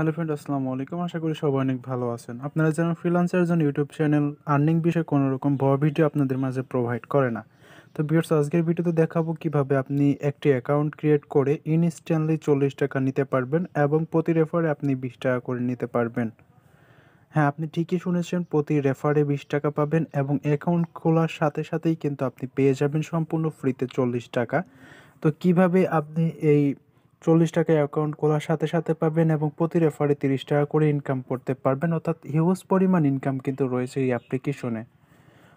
Hello friend, আসসালামু আলাইকুম। আশা করি সবাই অনেক ভালো আছেন। আপনারা জানেন ফ্রিল্যান্সার জন ইউটিউব চ্যানেল আর্নিং বিষয়ে কোনো রকম ভয় ভিডিও আপনাদের মাঝে প্রোভাইড করে না। তো ভিউয়ার্স, আজকের ভিডিওতে দেখাবো কিভাবে আপনি একটি অ্যাকাউন্ট ক্রিয়েট করে ইনস্ট্যান্টলি 40 টাকা নিতে পারবেন এবং প্রতি রেফারে আপনি 20 টাকা করে নিতে পারবেন। হ্যাঁ, আপনি ঠিকই শুনেছেন, প্রতি রেফারে 20 টাকা পাবেন এবং অ্যাকাউন্ট খোলার সাথে সাথেই কিন্তু আপনি পেয়ে যাবেন সম্পূর্ণ ফ্রিতে 40 টাকা। তো কিভাবে আপনি এই 40 টাকায় অ্যাকাউন্ট খোলার সাথে সাথে পাবেন এবং প্রতি রেফারে 30 টাকা করে ইনকাম করতে পারবেন, অর্থাৎ হিউজ পরিমাণ ইনকাম কিন্তু রয়েছে এই অ্যাপ্লিকেশনে।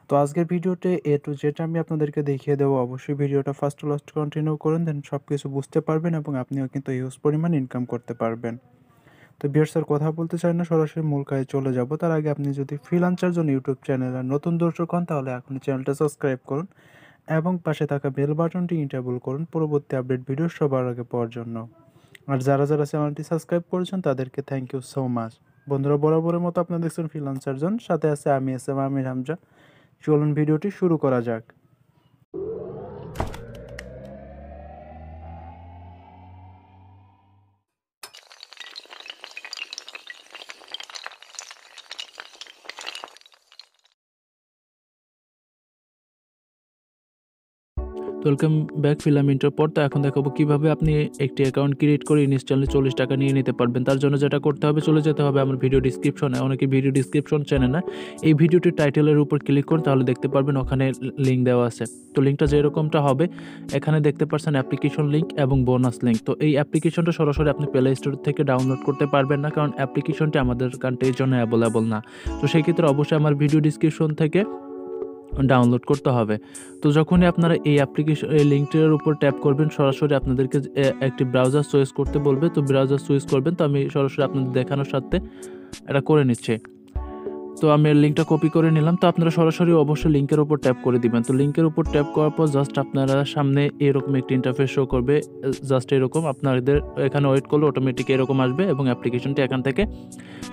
তো আজকের ভিডিওতে এ টু জেড আমি আপনাদেরকে দেখিয়ে দেবো। অবশ্যই ভিডিওটা ফার্স্ট টু লাস্ট কন্টিনিউ করুন, দেন সব কিছু বুঝতে পারবেন এবং আপনিও কিন্তু হিউজ পরিমাণ ইনকাম করতে পারবেন। তো ভিউয়ার্স, আর কথা বলতে চাই না, সরাসরি মূল কাজে চলে যাব। তার আগে আপনি যদি ফ্রিল্যান্সার জন ইউটিউব চ্যানেলের নতুন দর্শক হন তাহলে এখনই চ্যানেলটা সাবস্ক্রাইব করুন এবং পাশে থাকা বেল বাটনটি ইনেবল করুন পরবর্তী আপডেট ভিডিও সবার আগে পাওয়ার জন্য। আর যারা যারা চ্যানেলটি সাবস্ক্রাইব করেছেন তাদেরকে থ্যাংক ইউ সো মাচ। বন্ধুরা, বরাবরের মতো আপনারা দেখছেন ফ্রিল্যান্সার জন, সাথে আছে আমি আমির হামজা। চলুন ভিডিওটি শুরু করা যাক। Welcome back. ফিল্ম ইন্টার পর তো এখন দেখাবো কিভাবে আপনি একটি অ্যাকাউন্ট ক্রিয়েট করে ইনস্ট্যান্টলি 40 টাকা নিয়ে নিতে পারবেন। তার জন্য যেটা করতে হবে, চলে যেতে হবে আমার ভিডিও ডিসক্রিপশনে। অনেকে ভিডিও ডিসক্রিপশন চেনে না, এই ভিডিওটির টাইটেলের উপর ক্লিক করুন, তাহলে দেখতে পারবেন ওখানে লিঙ্ক দেওয়া আছে। তো লিঙ্কটা যেরকমটা হবে, এখানে দেখতে পাচ্ছেন অ্যাপ্লিকেশন লিঙ্ক এবং বোনাস লিঙ্ক। তো এই অ্যাপ্লিকেশনটা সরাসরি আপনি প্লে স্টোর থেকে ডাউনলোড করতে পারবেন না, কারণ অ্যাপ্লিকেশনটি আমাদের কান্ট্রির জন্য অ্যাভেলেবল না। তো সেই ক্ষেত্রে অবশ্যই আমার ভিডিও ডিসক্রিপশন থেকে ডাউনলোড করতে হবে। তো যখনই আপনারা এই এই লিঙ্কটির উপর ট্যাপ করবেন, সরাসরি আপনাদেরকে একটি ব্রাউজার চয়েস করতে বলবে। তো ব্রাউজার চয়েস করবেন। তো আমি সরাসরি আপনাদের দেখানোর সাথে এটা করে নিচ্ছি। তো আমি লিঙ্কটা কপি করে নিলাম। তো আপনারা সরাসরি অবশ্যই লিঙ্কের উপর ট্যাপ করে দিবেন। তো লিঙ্কের উপর ট্যাপ করার পর জাস্ট আপনারা সামনে এরকম একটি ইন্টারফেস শো করবে, জাস্ট এরকম। আপনাদের এখানে ওয়েট করলে অটোমেটিক এরকম আসবে এবং অ্যাপ্লিকেশনটি এখান থেকে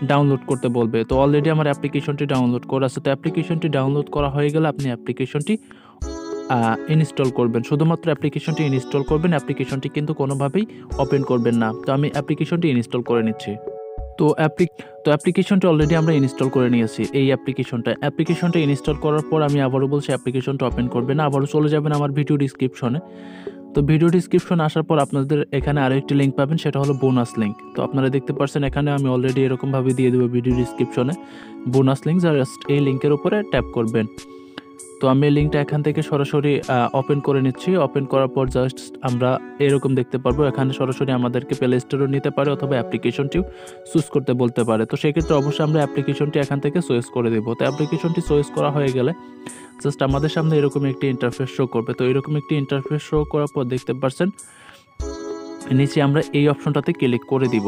ডাউনলোড করতে বলবে। তো অলরেডি আমার অ্যাপ্লিকেশনটি ডাউনলোড করা আছে। তো অ্যাপ্লিকেশনটি ডাউনলোড করা হয়ে গেলে আপনি অ্যাপ্লিকেশনটি ইনস্টল করবেন। শুধুমাত্র অ্যাপ্লিকেশনটি ইনস্টল করবেন, অ্যাপ্লিকেশনটি কিন্তু কোনোভাবেই ওপেন করবেন না। তো আমি অ্যাপ্লিকেশনটি ইনস্টল করে নিচ্ছি। তো অ্যাপ্লিকেশনটা অলরেডি আমরা ইনস্টল করে নিয়েছি। এই অ্যাপ্লিকেশনটা ইনস্টল করার পর আমি আবারও বলছি অ্যাপ্লিকেশনটা ওপেন করবেন না, আবারও চলে যাবেন আমার ভিডিও ডিসক্রিপশনে। তো ভিডিও ডিসক্রিপশন আসার পর আপনাদের এখানে আরও একটি লিঙ্ক পাবেন, সেটা হলো বোনাস লিঙ্ক। তো আপনারা দেখতে পাচ্ছেন এখানে আমি অলরেডি এরকমভাবে দিয়ে দেবো ভিডিও ডিসক্রিপশনে বোনাস লিঙ্ক, জাস্ট এই লিঙ্কের উপরে ট্যাপ করবেন। তো আমি এই লিঙ্কটা এখান থেকে সরাসরি ওপেন করে নিচ্ছি। ওপেন করার পর জাস্ট আমরা এরকম দেখতে পারবো, এখানে সরাসরি আমাদেরকে প্লে স্টোরও নিতে পারে অথবা অ্যাপ্লিকেশনটিও চুজ করতে বলতে পারে। তো সেক্ষেত্রে অবশ্যই আমরা অ্যাপ্লিকেশনটি এখান থেকে চয়েস করে দেবো। তো অ্যাপ্লিকেশনটি চয়েস করা হয়ে গেলে জাস্ট আমাদের সামনে এরকম একটি ইন্টারফেস শো করবে। তো এরকম একটি ইন্টারফেস শো করার পর দেখতে পাচ্ছেন নিচে আমরা এই অপশনটাতে ক্লিক করে দিব।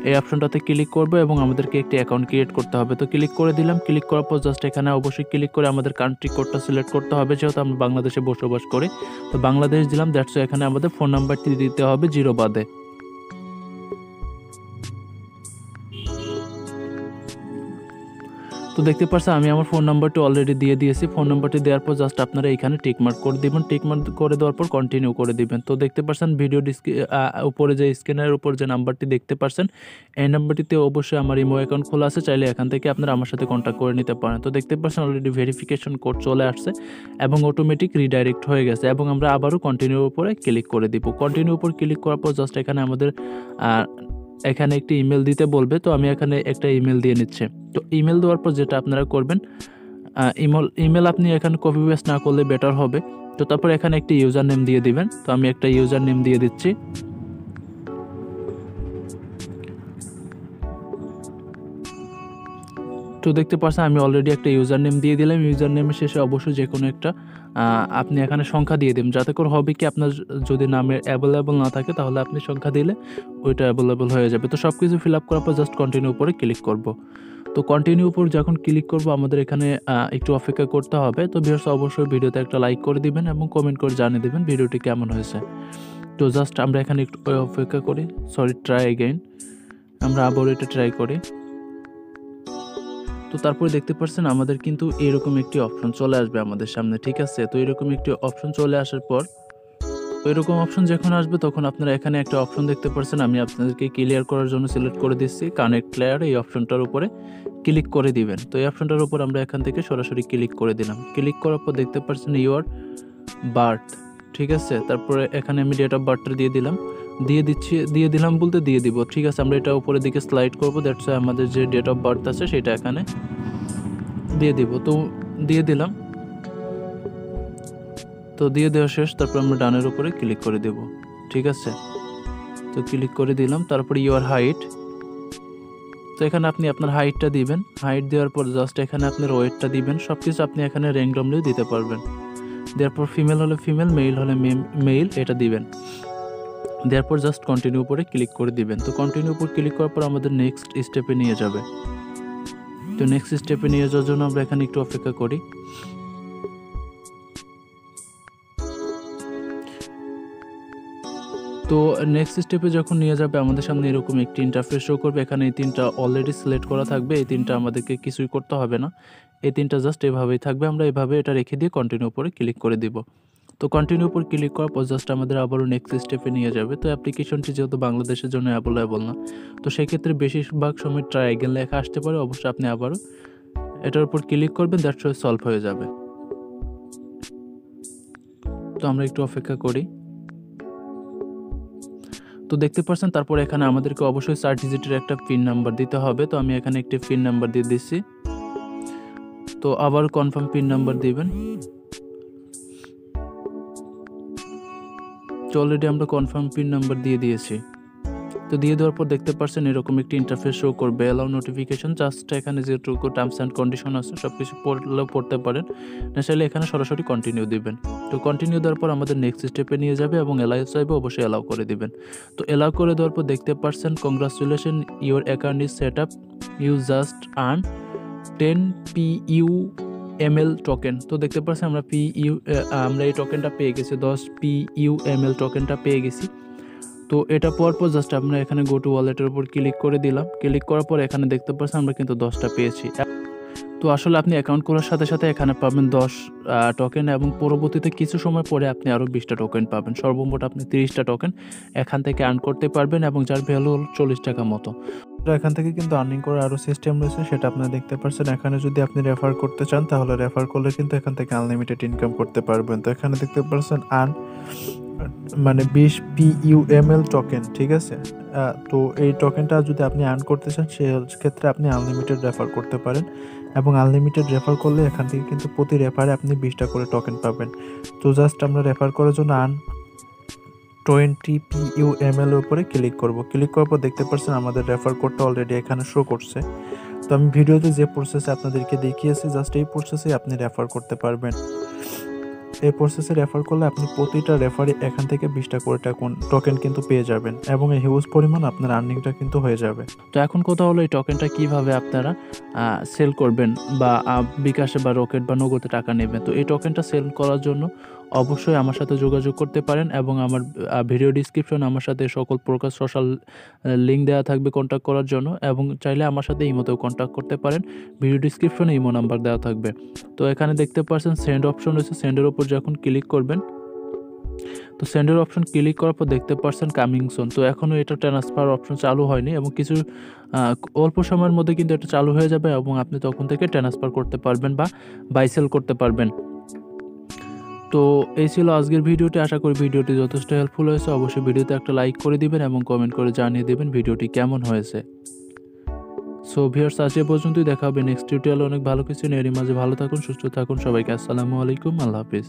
এই অপশনটাতে ক্লিক করবো এবং আমাদেরকে একটি অ্যাকাউন্ট ক্রিয়েট করতে হবে। তো ক্লিক করে দিলাম। ক্লিক করার পর জাস্ট এখানে অবশ্যই ক্লিক করে আমাদের কান্ট্রি কোডটা সিলেক্ট করতে হবে, যেহেতু আমরা বাংলাদেশে বসবাস করি। তো বাংলাদেশ দিলাম, দ্যাটস এখানে আমাদের ফোন নাম্বারটি দিতে হবে 0 বাদে। তো দেখতে পাচ্ছেন আমি আমার ফোন নাম্বারটি অলরেডি দিয়ে দিয়েছি। ফোন নাম্বারটি দেওয়ার পর জাস্ট আপনারা এখানে টিকমার্ক করে দিবেন। টিকমার্ক করে দেওয়ার পর কন্টিনিউ করে দিবেন। তো দেখতে পাচ্ছেন ভিডিও উপরে যে স্ক্রিনের উপর যে নাম্বারটি দেখতে পাচ্ছেন, এই নাম্বারটিতে অবশ্যই আমার ইমো অ্যাকাউন্ট খোলা আছে, চাইলে এখান থেকে আপনারা আমার সাথে কন্ট্যাক্ট করে নিতে পারেন। তো দেখতে পাচ্ছেন অলরেডি ভেরিফিকেশন কোড চলে আসছে এবং অটোমেটিক রিডাইরেক্ট হয়ে গেছে এবং আমরা আবারও কন্টিনিউর উপরে ক্লিক করে দিব। কন্টিনিউ উপর ক্লিক করার পর জাস্ট এখানে আমাদের এখানে একটি ইমেল দিতে বলবে। তো আমি এখানে একটা ইমেল দিয়ে নিচ্ছি। তো ইমেল দেওয়ার পর যেটা আপনারা করবেন, ইমেল আপনি এখানে কপি পেস্ট না করলে বেটার হবে। তো তারপর এখানে একটি ইউজার নেম দিয়ে দিবেন। তো আমি একটা ইউজার নেম দিয়ে দিচ্ছি। তো দেখতে পাচ্ছেন আমি অলরেডি একটা ইউজার নেম দিয়ে দিলাম। ইউজার নেমের শেষে অবশ্যই যে কোনো একটা আপনি এখানে সংখ্যা দিয়ে দেবেন, যাতে করে হবে কি আপনার যদি নামের অ্যাভেলেবল না থাকে তাহলে আপনি সংখ্যা দিলে ওইটা অ্যাভেলেবল হয়ে যাবে। তো সব কিছু ফিল আপ করার পর জাস্ট কন্টিনিউ উপরে ক্লিক করব। তো কন্টিনিউ উপর যখন ক্লিক করব আমাদের এখানে একটু অপেক্ষা করতে হবে। তো ভিউয়ার্স, অবশ্যই ভিডিওতে একটা লাইক করে দিবেন এবং কমেন্ট করে জানিয়ে দেবেন ভিডিওটি কেমন হয়েছে। তো জাস্ট আমরা এখানে একটু অপেক্ষা করি। ট্রাই এগেইন, আমরা আবার এটা ট্রাই করি। তো তারপরে দেখতে পাচ্ছেন আমাদের কিন্তু এরকম একটি অপশন চলে আসবে আমাদের সামনে, ঠিক আছে। তো এরকম একটি অপশন চলে আসার পর এরকম অপশন যখন আসবে তখন আপনারা এখানে একটা অপশন দেখতে পাচ্ছেন, আমি আপনাদেরকে ক্লিয়ার করার জন্য সিলেক্ট করে দিচ্ছি কানেক্ট লেয়ার। এই অপশনটার উপরে ক্লিক করে দিবেন। তো এই অপশনটার উপর আমরা এখান থেকে সরাসরি ক্লিক করে দিলাম। ক্লিক করার পর দেখতে পাচ্ছেন ইউর বার্থ, ঠিক আছে। তারপরে এখানে আমি ডেট অফ বার্থটা দিয়ে দিলাম, দিয়ে দিলাম বলতে দিয়ে দিব, ঠিক আছে। আমরা এটা উপরের দিকে স্লাইড করবো, দ্যাটস আমাদের যে ডেট অফ বার্থ আছে সেটা এখানে দিয়ে দিব। তো দিয়ে দিলাম, তো দিয়ে দেওয়া শেষ। তারপর আমরা ডানের উপরে ক্লিক করে দেব, ঠিক আছে। তো ক্লিক করে দিলাম। তারপরে ইউর হাইট, তো এখানে আপনি আপনার হাইটটা দিবেন। হাইট দেওয়ার পর জাস্ট এখানে আপনার ওয়েটটা দিবেন। সব কিছু আপনি এখানে র্যান্ডমলি দিতে পারবেন। দেওয়ার পর ফিমেল হলে ফিমেল, মেল হলে মেল, এটা দিবেন। দেওয়ার পর জাস্ট কন্টিনিউ উপরে ক্লিক করে দিবেন। তো কন্টিনিউ উপর ক্লিক করার পর আমাদের নেক্সট স্টেপে নিয়ে যাবে। তো নেক্সট স্টেপে নিয়ে যাওয়ার জন্য আমরা এখানে একটু অপেক্ষা করি। তো নেক্সট স্টেপে যখন নিয়ে যাবে আমাদের সামনে এরকম একটি ইন্টারফেস শো করবে। এখানে এই তিনটা অলরেডি সিলেক্ট করা থাকবে, এই তিনটা আমাদেরকে কিছুই করতে হবে না, এই তিনটা জাস্ট এভাবেই থাকবে। আমরা এভাবে এটা রেখে দিয়ে কন্টিনিউ উপরে ক্লিক করে দিব। তো কন্টিনিউ উপর ক্লিক করার পর জাস্ট আমাদের আবারও নেক্সট স্টেপে নিয়ে যাবে। তো অ্যাপ্লিকেশনটি যেহেতু বাংলাদেশের জন্য অ্যাভেলেবল না, তো সেক্ষেত্রে বেশিরভাগ সময় ট্রায়াঙ্গেল লেখা আসতে পারে। অবশ্যই আপনি আবারও এটার উপর ক্লিক করবেন, দ্যাটস সলভ হয়ে যাবে। তো আমরা একটু অপেক্ষা করি। তো দেখতে পাচ্ছেন তারপর এখানে আমাদেরকে অবশ্যই 4 ডিজিটের একটা পিন নাম্বার দিতে হবে। তো আমি এখানে একটি পিন নাম্বার দিয়ে দিচ্ছি। তো আবার কনফার্ম পিন নাম্বার দিবেন। তো অলরেডি আমরা কনফার্ম পিন নাম্বার দিয়ে দিয়েছি। তো দিয়ে দেওয়ার পর দেখতে পাচ্ছেন এরকম একটি ইন্টারফেস শো করবে, অ্যালাউ নোটিফিকেশন। জাস্ট এখানে যেটুকু টার্মস অ্যান্ড কন্ডিশন আছে সব কিছু পড়লেও পড়তে পারেন, না চাইলে এখানে সরাসরি কন্টিনিউ দিবেন। তো কন্টিনিউ দেওয়ার পর আমাদের নেক্সট স্টেপে নিয়ে যাবে এবং এলাউ চাইবে, অবশ্যই এলাউ করে দিবেন। তো এলাউ করে দেওয়ার পর দেখতে পাচ্ছেন congratulation, your account is set up, you just earn 10 PUML token. তো দেখতে পাচ্ছেন আমরা এই টোকেনটা পেয়ে গেছি, 10 PUML টোকেনটা পেয়ে গেছি। তো এটা পাওয়ার পর জাস্ট আমরা এখানে গো টু ওয়ালেটের উপর ক্লিক করে দিলাম। ক্লিক করার পর এখানে দেখতে পাচ্ছেন আমরা কিন্তু 10টা পেয়েছি। তো আসলে আপনি অ্যাকাউন্ট করার সাথে সাথে এখানে পাবেন 10 টোকেন এবং পরবর্তীতে কিছু সময় পরে আপনি আরও 20টা টোকেন পাবেন। সর্বমোট আপনি 30টা টোকেন এখান থেকে আর্ন করতে পারবেন এবং যার ভ্যালু হল 40 টাকা মতো। তো এখান থেকে কিন্তু আর্নিং করার আরও সিস্টেম রয়েছে, সেটা আপনারা দেখতে পাচ্ছেন। এখানে যদি আপনি রেফার করতে চান তাহলে রেফার করলে কিন্তু এখান থেকে আনলিমিটেড ইনকাম করতে পারবেন। তো এখানে দেখতে পাচ্ছেন মানে 20 PUML টোকেন, ঠিক আছে। তো এই টোকেনটা যদি আপনি আর্ন করতে চান সেক্ষেত্রে আপনি আনলিমিটেড রেফার করতে পারেন এবং আনলিমিটেড রেফার করলে এখান থেকে কিন্তু প্রতি রেফারে আপনি 20টা করে টোকেন পাবেন। তো জাস্ট আমরা রেফার করার জন্য 20 PUML এর উপরে ক্লিক করব। ক্লিক করার পর দেখতে পাচ্ছেন আমাদের রেফার কোডটা অলরেডি এখানে শো করছে। তো আমি ভিডিওতে যে প্রসেসে আপনাদেরকে দেখিয়েছি জাস্ট এই প্রসেসে আপনি রেফার করতে পারবেন। এই প্রসেসে রেফার করলে আপনি প্রতিটা রেফারে এখান থেকে 20টা করে টোকেন কিন্তু পেয়ে যাবেন এবং এই হিউজ পরিমাণ আপনার আর্নিংটা কিন্তু হয়ে যাবে। তো এখন কথা হলো এই টোকেনটা কিভাবে আপনারা সেল করবেন বা বিকাশে বা রকেট বা নগদে টাকা নেবেন। তো এই টোকেনটা সেল করার জন্য অবশ্যই আমার সাথে যোগাযোগ করতে পারেন এবং আমার ভিডিও ডিসক্রিপশনে আমার সাথে সকল প্রকার সোশ্যাল লিঙ্ক দেওয়া থাকবে কন্ট্যাক্ট করার জন্য, এবং চাইলে আমার সাথে ইমোতেও কন্ট্যাক্ট করতে পারেন। ভিডিও ডিসক্রিপশনে ইমো নাম্বার দেওয়া থাকবে। তো এখানে দেখতে পাচ্ছেন সেন্ড অপশন রয়েছে, সেন্ডের উপর যখন ক্লিক করবেন, তো সেন্ডের অপশন ক্লিক করার পর দেখতে পাচ্ছেন কামিং সুন। তো এখনও এটা ট্রান্সফার অপশন চালু হয়নি এবং কিছু অল্প সময়ের মধ্যে কিন্তু এটা চালু হয়ে যাবে এবং আপনি তখন থেকে ট্রান্সফার করতে পারবেন বা বাই সেল করতে পারবেন। তো এই ছিল আজকের ভিডিওটি। আশা করি ভিডিওটি যথেষ্ট হেল্পফুল হয়েছে। অবশ্যই ভিডিওতে একটা লাইক করে দিবেন এবং কমেন্ট করে জানিয়ে দেবেন ভিডিওটি কেমন হয়েছে। সো ভিউয়ার্স, আজ এ পর্যন্তই, দেখা হবে নেক্সট টিউটোরিয়ালে অনেক ভালো কিছু নিয়ে। এরই মাঝে ভালো থাকুন, সুস্থ থাকুন। সবাইকে আসসালামু আলাইকুম, আল্লাহ হাফিজ।